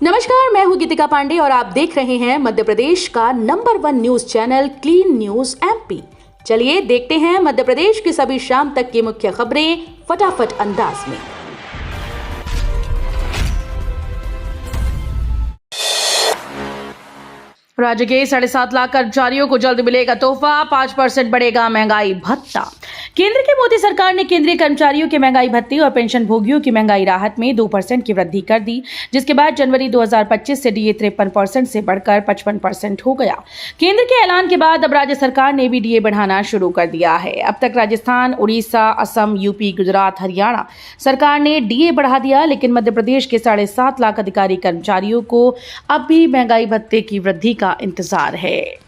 नमस्कार, मैं हूं गीतिका पांडे और आप देख रहे हैं मध्य प्रदेश का number 1 news channel clean news MP. चलिए देखते हैं मध्य प्रदेश की सभी शाम तक की मुख्य खबरें फटाफट अंदाज में। राज्य के 7.5 लाख कर्मचारियों को जल्द मिलेगा तोहफा, 5% बढ़ेगा महंगाई भत्ता। केंद्र की मोदी सरकार ने केंद्रीय कर्मचारियों के महंगाई भत्ते और पेंशन भोगियों की महंगाई राहत में 2% की वृद्धि कर दी, जिसके बाद जनवरी 2025 से डीए 53% से बढ़कर 55% हो गया। केंद्र के ऐलान के बाद अब राज्य सरकार ने भी डीए बढ़ाना शुरू कर दिया है। अब तक राजस्थान, उड़ीसा, असम, यूपी, गुजरात, हरियाणा सरकार ने डीए बढ़ा दिया, लेकिन मध्य प्रदेश के 7.5 लाख अधिकारी कर्मचारियों को अब भी महंगाई भत्ते की वृद्धि का इंतजार है।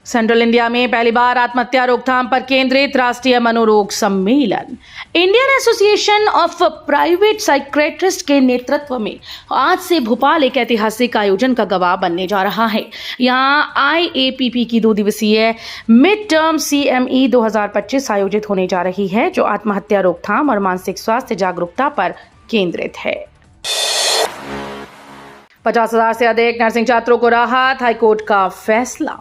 सेंट्रल इंडिया में पहली बार आत्महत्या रोकथाम पर केंद्रित राष्ट्रीय मनोरोग सम्मेलन। Indian association of private psychiatrist के नेतृत्व में आज से भोपाल एक ऐतिहासिक आयोजन का गवाह बनने जा रहा है। यहां आईएपीपी की 2 दिवसीय मिड टर्म सीएमई 2025 आयोजित होने जा रही है, जो आत्महत्या रोकथाम और मानसिक स्वास्थ्य जागरूकता पर केंद्रित है। 50,000 से अधिक नर्सिंग छात्रों को राहत, हाईकोर्ट का फैसला।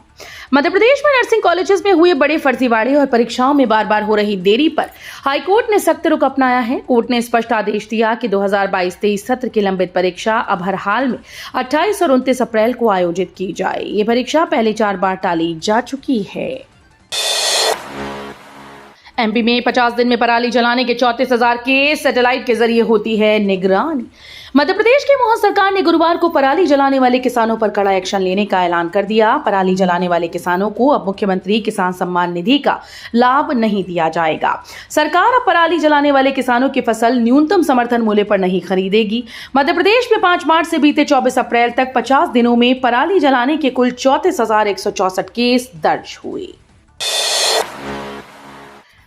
मध्य प्रदेश में नर्सिंग कॉलेजेस में हुए बड़े फर्जीवाड़े और परीक्षाओं में बार बार हो रही देरी पर हाईकोर्ट ने सख्त रुख अपनाया है। कोर्ट ने स्पष्ट आदेश दिया कि 2022-23 सत्र की लंबित परीक्षा अब हर हाल में 28 और 29 अप्रैल को आयोजित की जाए। ये परीक्षा पहले 4 बार टाली जा चुकी है। एमपी में 50 दिन में पराली जलाने के 34,000 केस, सैटेलाइट के जरिए होती है निगरानी। मध्य प्रदेश की मोहन सरकार ने गुरुवार को पराली जलाने वाले किसानों पर कड़ा एक्शन लेने का ऐलान कर दिया। पराली जलाने वाले किसानों को अब मुख्यमंत्री किसान सम्मान निधि का लाभ नहीं दिया जाएगा। सरकार अब पराली जलाने वाले किसानों की फसल न्यूनतम समर्थन मूल्य पर नहीं खरीदेगी। मध्य प्रदेश में 5 मार्च से बीते 24 अप्रैल तक 50 दिनों में पराली जलाने के कुल 34,164 केस दर्ज हुए।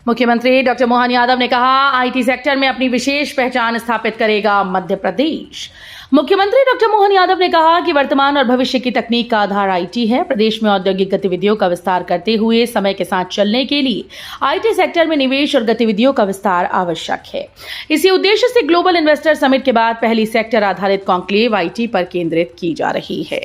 मुख्यमंत्री डॉक्टर मोहन यादव ने कहा, आईटी सेक्टर में अपनी विशेष पहचान स्थापित करेगा मध्य प्रदेश। मुख्यमंत्री डॉक्टर मोहन यादव ने कहा कि वर्तमान और भविष्य की तकनीक का आधार आईटी है। प्रदेश में औद्योगिक गतिविधियों का विस्तार करते हुए समय के साथ चलने के लिए आईटी सेक्टर में निवेश और गतिविधियों का विस्तार आवश्यक है। इसी उद्देश्य से ग्लोबल इन्वेस्टर समिट के बाद पहली सेक्टर आधारित कॉन्क्लेव आईटी पर केंद्रित की जा रही है।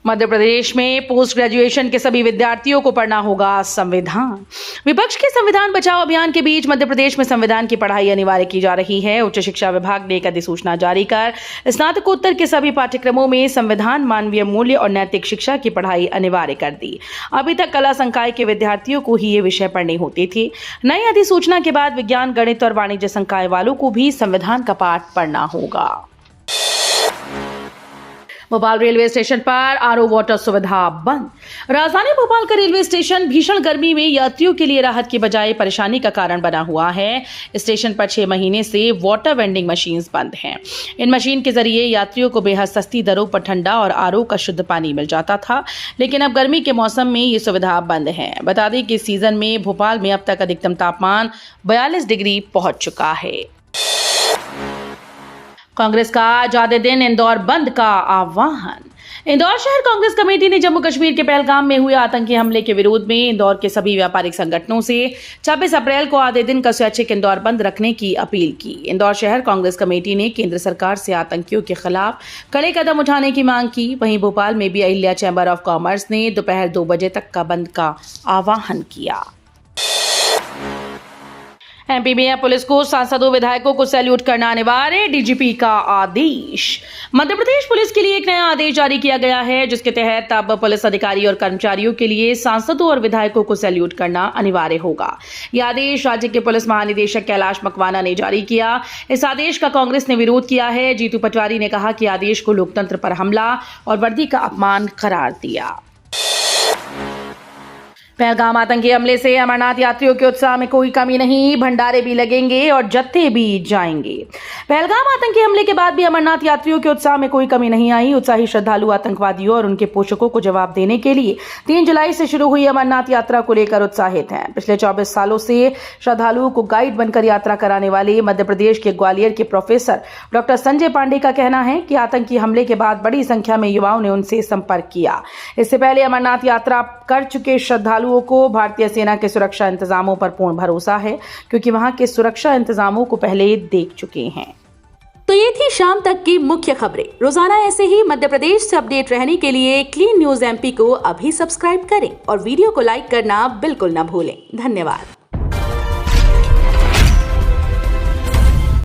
मध्य प्रदेश में पोस्ट ग्रेजुएशन के सभी विद्यार्थियों को पढ़ना होगा संविधान। विपक्ष के संविधान बचाओ अभियान के बीच मध्य प्रदेश में संविधान की पढ़ाई अनिवार्य की जा रही है। उच्च शिक्षा विभाग ने एक अधिसूचना जारी कर स्नातकोत्तर के सभी पाठ्यक्रमों में संविधान, मानवीय मूल्य और नैतिक शिक्षा की पढ़ाई अनिवार्य कर दी। अभी तक कला संकाय के विद्यार्थियों को ही ये विषय पढ़ने होते थे। नई अधिसूचना के बाद विज्ञान, गणित और वाणिज्य संकाय वालों को भी संविधान का पाठ पढ़ना होगा। भोपाल रेलवे स्टेशन पर आरओ वाटर सुविधा बंद। राजधानी भोपाल का रेलवे स्टेशन भीषण गर्मी में यात्रियों के लिए राहत की बजाय परेशानी का कारण बना हुआ है। स्टेशन पर 6 महीने से वाटर वेंडिंग मशीन्स बंद हैं। इन मशीन के जरिए यात्रियों को बेहद सस्ती दरों पर ठंडा और आरओ का शुद्ध पानी मिल जाता था, लेकिन अब गर्मी के मौसम में ये सुविधा बंद है। बता दें कि इस सीजन में भोपाल में अब तक अधिकतम तापमान 42 डिग्री पहुंच चुका है। कांग्रेस का आजादी दिन इंदौर बंद का आह्वान। इंदौर शहर कांग्रेस कमेटी ने जम्मू कश्मीर के पहलगाम में हुए आतंकी हमले के विरोध में इंदौर के सभी व्यापारिक संगठनों से 26 अप्रैल को आधे दिन का स्वैच्छिक इंदौर बंद रखने की अपील की। इंदौर शहर कांग्रेस कमेटी ने केंद्र सरकार से आतंकियों के खिलाफ कड़े कदम उठाने की मांग की। वहीं भोपाल में भी अहिल्या चैंबर ऑफ कॉमर्स ने दोपहर 2 बजे तक का बंद का आह्वान किया। एमपी में पुलिस को सांसदों, विधायकों को सैल्यूट करना अनिवार्य, डीजीपी का आदेश। मध्य प्रदेश पुलिस के लिए एक नया आदेश जारी किया गया है, जिसके तहत अब पुलिस अधिकारी और कर्मचारियों के लिए सांसदों और विधायकों को सैल्यूट करना अनिवार्य होगा। यह आदेश राज्य के पुलिस महानिदेशक कैलाश मकवाना ने जारी किया। इस आदेश का कांग्रेस ने विरोध किया है। जीतू पटवारी ने कहा कि आदेश को लोकतंत्र पर हमला और वर्दी का अपमान करार दिया। पहलगाम आतंकी हमले से अमरनाथ यात्रियों के उत्साह में कोई कमी नहीं, भंडारे भी लगेंगे और जत्थे भी जाएंगे। पहलगाम आतंकी हमले के बाद भी अमरनाथ यात्रियों के उत्साह में कोई कमी नहीं आई। उत्साही श्रद्धालु आतंकवादियों और उनके पोषकों को जवाब देने के लिए 3 जुलाई से शुरू हुई अमरनाथ यात्रा को लेकर उत्साहित हैं। पिछले 24 सालों से श्रद्धालुओं को गाइड बनकर यात्रा कराने वाले मध्य प्रदेश के ग्वालियर के प्रोफेसर डॉक्टर संजय पांडे का कहना है कि आतंकी हमले के बाद बड़ी संख्या में युवाओं ने उनसे संपर्क किया। इससे पहले अमरनाथ यात्रा कर चुके श्रद्धालुओं को भारतीय सेना के सुरक्षा इंतजामों पर पूर्ण भरोसा है, क्योंकि वहां के सुरक्षा इंतजामों को पहले देख चुके हैं। तो ये थी शाम तक की मुख्य खबरें। रोजाना ऐसे ही मध्य प्रदेश से अपडेट रहने के लिए क्लीन न्यूज MP को अभी सब्सक्राइब करें और वीडियो को लाइक करना बिल्कुल न भूलें। धन्यवाद।